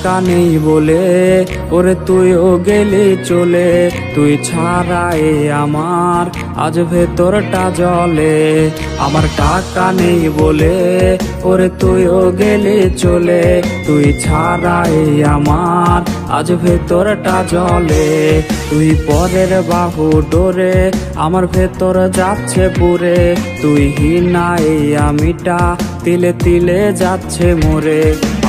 টাকা নেই বলে ওরে তুইও গেলি চলে, তুই ছাড়াই আমার আজ ভেতরটা জ্বলে। আমার টাকা নেই বলে ওরে তুইও গেলি চলে, তুই ছাড়াই আমার আজ ভেতরটা জ্বলে। তুই পরের বাহু ডোরে আমার ভেতর যাচ্ছে পুরে, তুই হিনাই আমিটা তিলে তিলে যাচ্ছে মোরে।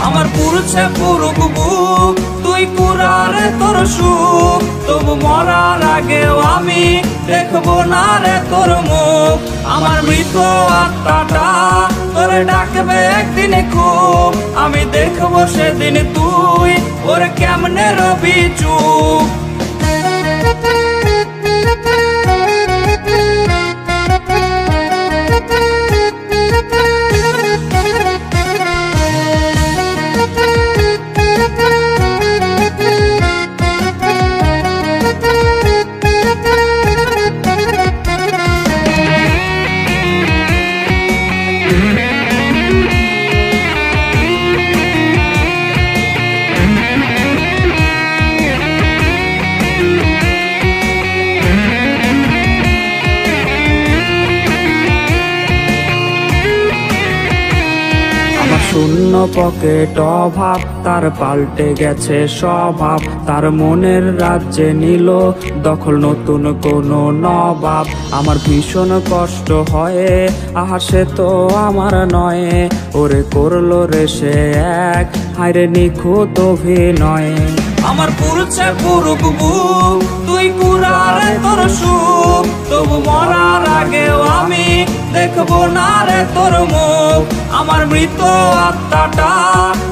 আমার পুরুষে পুরুক বুক তুই পুরারে তোর সুখ, তবু মরার আগেও আমি দেখবো না রে তোর মুখ। আমার মৃত আত্মাটা তোরে ডাকবে একদিন খুব, আমি দেখবো সেদিন তুই ওরে কেমনে রবি চুপ। শূন্য পকেট অভাব তার পাল্টে গেছে স্বভাব, তার মনের রাজ্যে নিল দখল নতুন কোনো নবাব। আমার ভীষণ কষ্ট হয় আহা সে তো আমার নয়, ওরে করলো রে সে এক হায়রে নিখুঁত অভিনয়। আমার পুরুষে পুরুক বুক তুই পুরারে তোর সুখ, তবু মরার আগেও আমি দেখবো না রে তোর মুখ। আমার মৃত আত্মাটা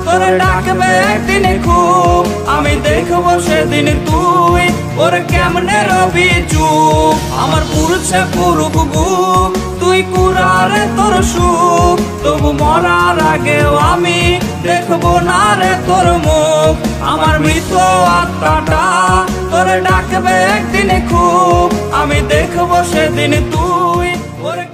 তোরে ডাকবে একদিন খুব, আমি দেখবো সেদিন তুই ওরে কেমনে রবি চুপ। আমার পুরুষে পুরুক বুক তুই পুরারে তোর সুখ, তবু মরার আগেও আমি দেখবো না রে তোর মুখ। আমার মৃত আত্মাটা তোরে ডাকবে একদিন খুব, আমি দেখবো সেদিন তুই ওরে